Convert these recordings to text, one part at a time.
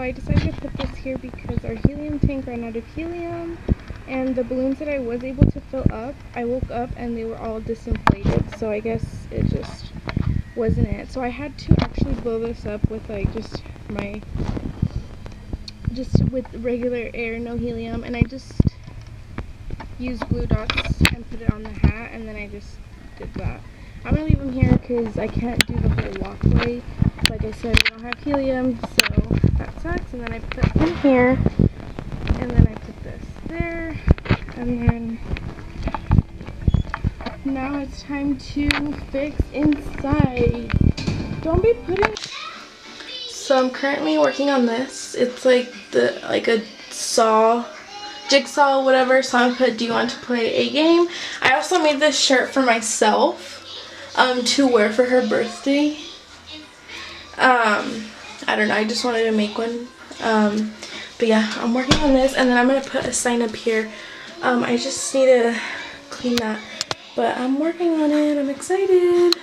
I decided to put this here because our helium tank ran out of helium, and the balloons that I was able to fill up, I woke up and they were all disinflated, so I guess it just wasn't it. So I had to actually blow this up with like just with regular air, no helium, and I just used glue dots and put it on the hat, and then I just did that. I'm gonna leave them here because I can't do the whole walkway. Like I said, we don't have helium, so that sucks. And then I put them here, and then I put this there, and then now it's time to fix inside. Don't be putting. So I'm currently working on this. It's like a jigsaw, whatever. So I'm gonna put, do you want to play a game? I also made this shirt for myself to wear for her birthday. I don't know, I just wanted to make one. But yeah, I'm working on this, and then I'm gonna put a sign up here. I just need to clean that, but I'm working on it. I'm excited.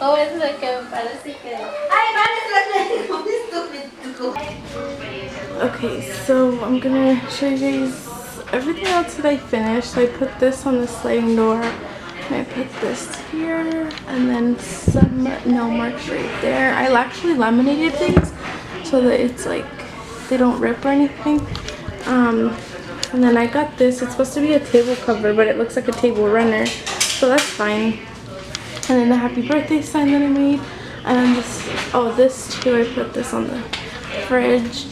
Oh, es lo que parece que... Okay, so I'm gonna show you guys everything else that I finished. So I put this on the sliding door, and I put this here, and then some nail marks right there. I actually laminated things so that it's like they don't rip or anything. And then I got this. It's supposed to be a table cover, but it looks like a table runner, so that's fine. And then the happy birthday sign that I made, and then this too, I put this on the fridge.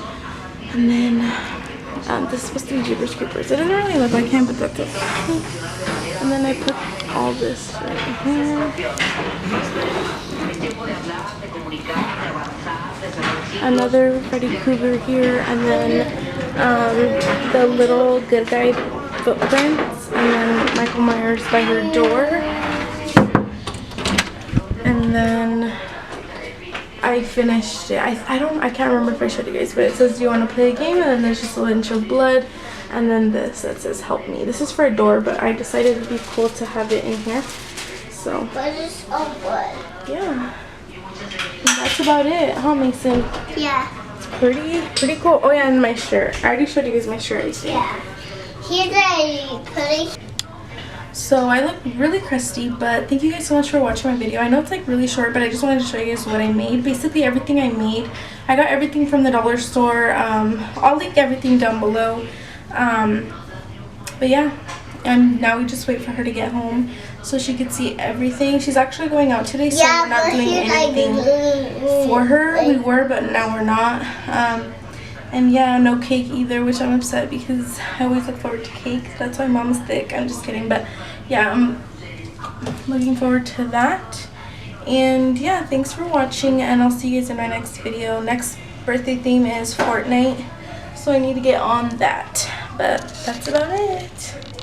And then this is supposed to be Jeepers Creepers. It doesn't really look like him, but that's okay. And then I put all this right here. Another Freddy Krueger here, and then the little good guy footprints, and then Michael Myers by her door. And then I finished it. I can't remember if I showed you guys, but it says, do you want to play a game? And then there's just a bunch of blood, and then this that says help me. This is for a door, but I decided it'd be cool to have it in here. So But it's all blood. yeah, and that's about it, huh, Mason? Yeah. It's pretty cool. Oh yeah, and my shirt. I already showed you guys my shirt, I think. Yeah. Here's a pudding. So I look really crusty, but thank you guys so much for watching my video. I know it's like really short, but I just wanted to show you guys what I made. Basically everything I made. I got everything from the dollar store. I'll link everything down below. But yeah, and now we just wait for her to get home so she could see everything. She's actually going out today, so we're not doing anything for her. We were, but now we're not. And yeah, no cake either, which I'm upset because I always look forward to cake. That's why Mom's thick. I'm just kidding, but yeah, I'm looking forward to that. And yeah, thanks for watching, and I'll see you guys in my next video. Next birthday theme is Fortnite, so I need to get on that, but that's about it.